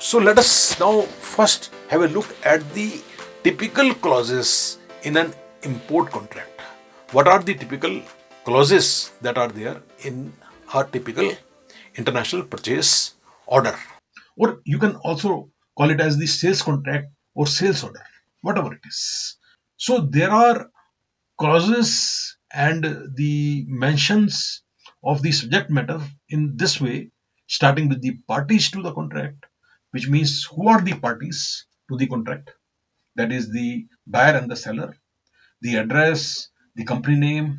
So let us now first have a look at the typical clauses in an import contract. What are the typical clauses that are there in a typical international purchase order? Or you can also call it as the sales contract or sales order, whatever it is. So there are clauses and the mentions of the subject matter in this way, starting with the parties to the contract, which means who are the parties to the contract, that is the buyer and the seller, the address, the company name,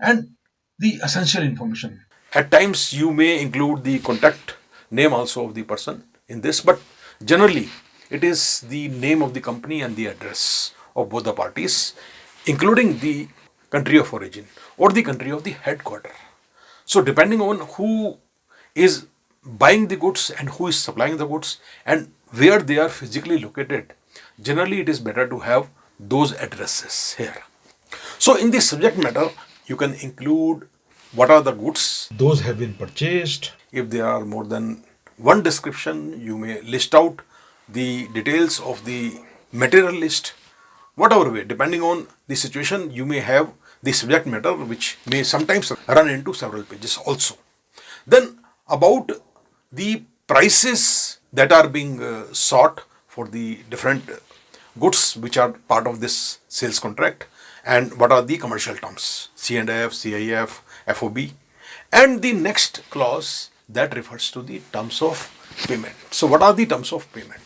and the essential information. At times, you may include the contact name also of the person in this, but generally, it is the name of the company and the address of both the parties, including the country of origin or the country of the headquarter. So, depending on who is buying the goods and who is supplying the goods and where they are physically located, generally it is better to have those addresses here. So, in the subject matter, you can include what are the goods those have been purchased. If there are more than one description, you may list out the details of the material list. Whatever way, depending on the situation, you may have the subject matter which may sometimes run into several pages also. Then about the prices that are being sought for the different goods which are part of this sales contract, and what are the commercial terms, C&F, CIF, FOB, and the next clause that refers to the terms of payment. So what are the terms of payment?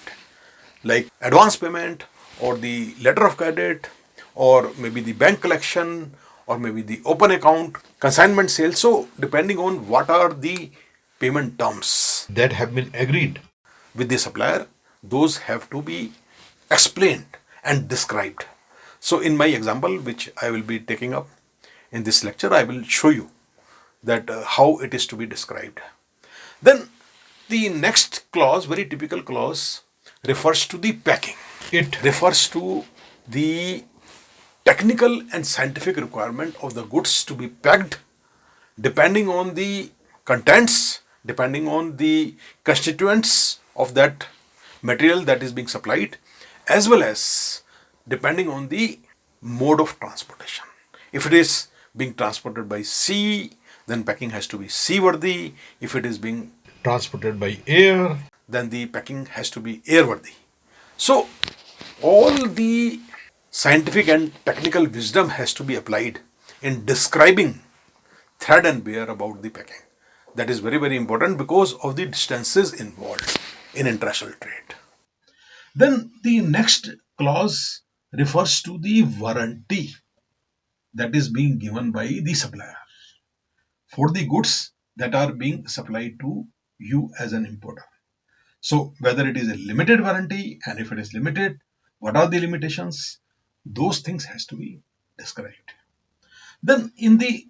Like advance payment or the letter of credit or maybe the bank collection or maybe the open account, consignment sale. So depending on what are the payment terms that have been agreed with the supplier, those have to be explained and described. So in my example, which I will be taking up in this lecture, I will show you that how it is to be described. Then the next clause, very typical clause, refers to the packing. It refers to the technical and scientific requirement of the goods to be packed depending on the contents, depending on the constituents of that material that is being supplied, as well as depending on the mode of transportation. If it is being transported by sea, then packing has to be seaworthy. If it is being transported by air, then the packing has to be airworthy. So all the scientific and technical wisdom has to be applied in describing thread and bare about the packing. That is very, very important because of the distances involved in international trade. Then the next clause refers to the warranty that is being given by the supplier for the goods that are being supplied to you as an importer. So whether it is a limited warranty, and if it is limited, what are the limitations? Those things has to be described. Then in the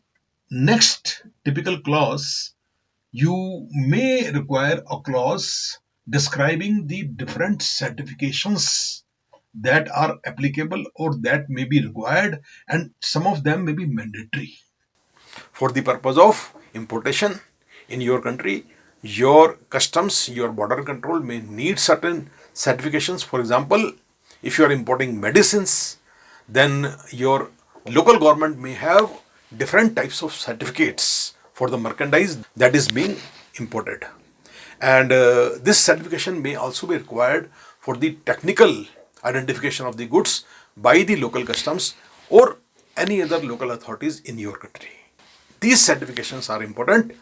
next typical clause, you may require a clause describing the different certifications that are applicable or that may be required, and some of them may be mandatory. For the purpose of importation in your country, your customs, your border control may need certain certifications. For example, if you are importing medicines, then your local government may have different types of certificates for the merchandise that is being imported. And this certification may also be required for the technical identification of the goods by the local customs or any other local authorities in your country. These certifications are important.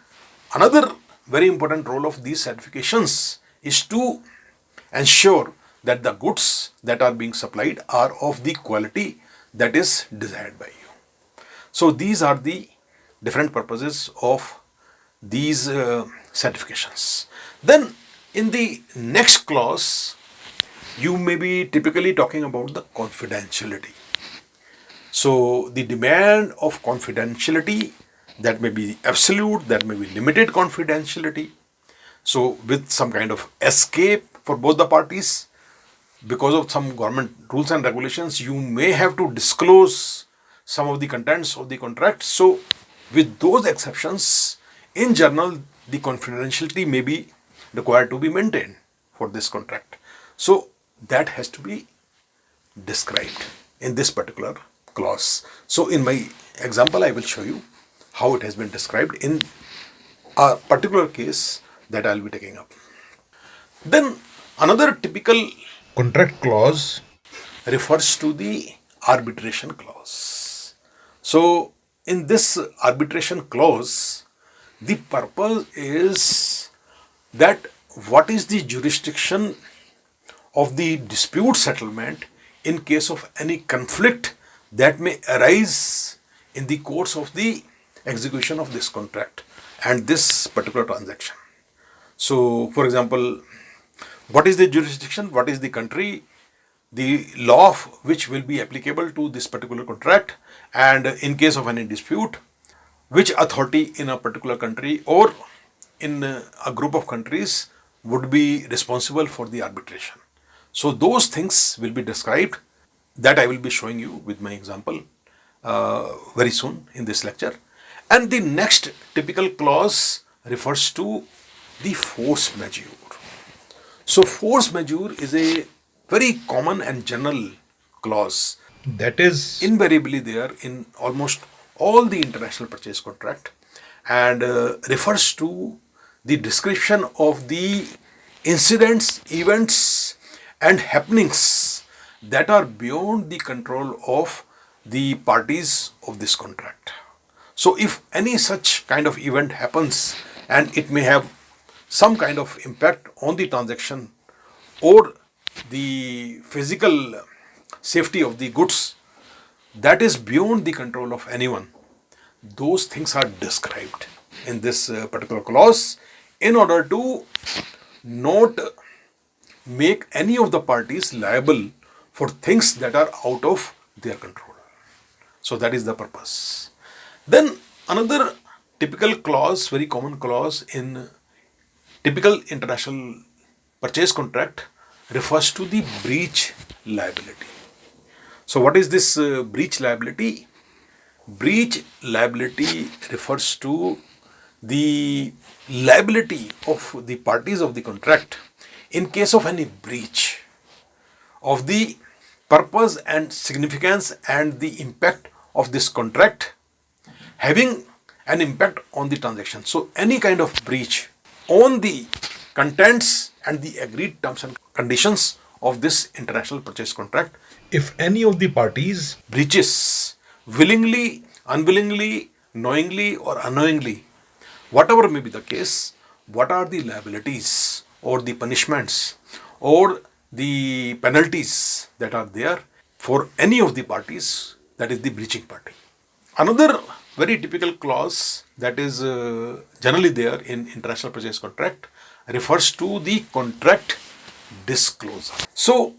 Another very important role of these certifications is to ensure that the goods that are being supplied are of the quality that is desired by you. So these are the different purposes of these certifications. Then in the next clause, you may be typically talking about the confidentiality. So the demand of confidentiality, that may be absolute, that may be limited confidentiality. So with some kind of escape for both the parties, because of some government rules and regulations, you may have to disclose some of the contents of the contract. So with those exceptions, in general, the confidentiality may be required to be maintained. for this contract. So that has to be described in this particular clause. So in my example, I will show you how it has been described in a particular case that I'll be taking up. Then another typical contract clause refers to the arbitration clause. So in this arbitration clause, the purpose is that what is the jurisdiction of the dispute settlement in case of any conflict that may arise in the course of the execution of this contract and this particular transaction. So, for example, what is the jurisdiction, what is the country, the law of which will be applicable to this particular contract, and in case of any dispute, which authority in a particular country or in a group of countries would be responsible for the arbitration. So those things will be described, that I will be showing you with my example very soon in this lecture. And the next typical clause refers to the force majeure. So force majeure is a very common and general clause that is invariably there in almost all the international purchase contract, and refers to the description of the incidents, events and happenings that are beyond the control of the parties of this contract. So if any such kind of event happens and it may have some kind of impact on the transaction or the physical safety of the goods that is beyond the control of anyone, those things are described in this particular clause in order to not make any of the parties liable for things that are out of their control. So that is the purpose. Then another typical clause, very common clause in typical international purchase contract, refers to the breach liability. So what is this breach liability? Breach liability refers to the liability of the parties of the contract in case of any breach of the purpose and significance and the impact of this contract having an impact on the transaction. So any kind of breach on the contents and the agreed terms and conditions of this international purchase contract, if any of the parties breaches willingly, unwillingly, knowingly or unknowingly, whatever may be the case, what are the liabilities or the punishments or the penalties that are there for any of the parties, that is the breaching party. Another very typical clause that is generally there in international purchase contract refers to the contract disclosure. So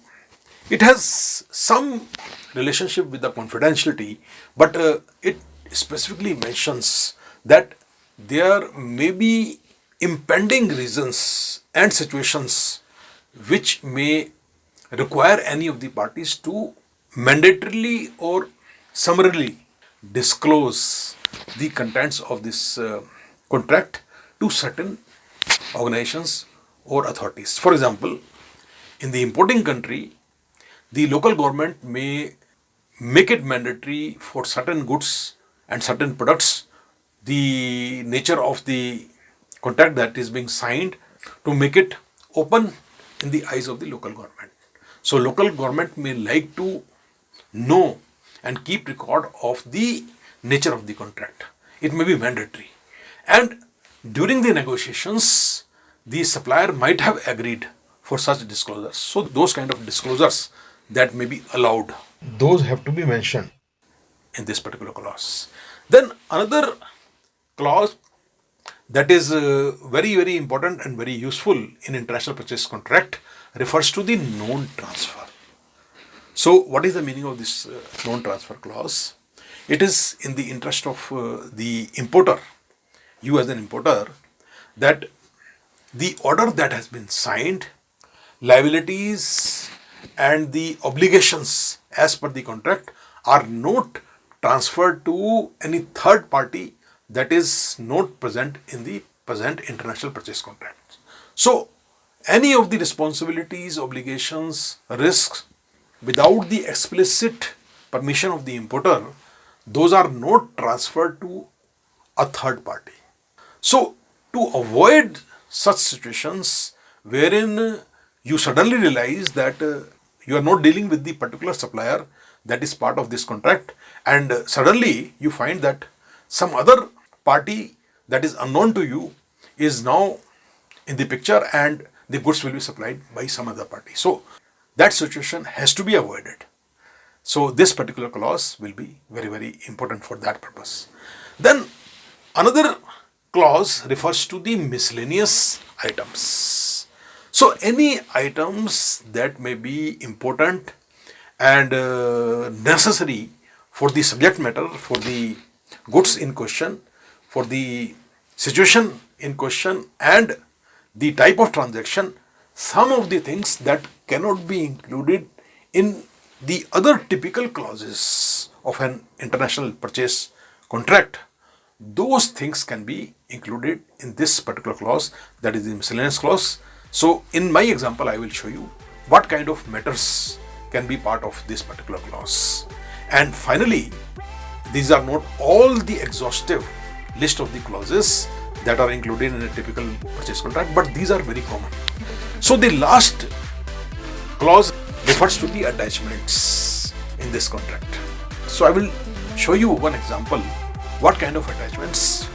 it has some relationship with the confidentiality, but it specifically mentions that there may be impending reasons and situations which may require any of the parties to mandatorily or summarily disclose the contents of this contract to certain organizations or authorities. For example, in the importing country, the local government may make it mandatory for certain goods and certain products, the nature of the contract that is being signed, to make it open in the eyes of the local government. So local government may like to know and keep record of the nature of the contract. It may be mandatory. And during the negotiations, the supplier might have agreed for such disclosures. So those kind of disclosures that may be allowed, those have to be mentioned in this particular clause. Then another clause that is very important and very useful in international purchase contract refers to the known transfer. So what is the meaning of this known transfer clause? It is in the interest of the importer, you as an importer, that the order that has been signed, liabilities and the obligations as per the contract are not transferred to any third party that is not present in the present international purchase contract. So any of the responsibilities, obligations, risks without the explicit permission of the importer, those are not transferred to a third party. So, to avoid such situations wherein you suddenly realize that you are not dealing with the particular supplier that is part of this contract, and suddenly you find that some other party that is unknown to you is now in the picture and the goods will be supplied by some other party. So, that situation has to be avoided. So, this particular clause will be very, very important for that purpose. Then, another clause refers to the miscellaneous items. So, any items that may be important and necessary for the subject matter, for the goods in question, for the situation in question, and the type of transaction, some of the things that cannot be included in the other typical clauses of an international purchase contract, those things can be included in this particular clause, that is the miscellaneous clause. So, in my example, I will show you what kind of matters can be part of this particular clause. And finally, these are not all the exhaustive list of the clauses that are included in a typical purchase contract, but these are very common. So, the last clause refers to the attachments in this contract. So, I will show you one example what kind of attachments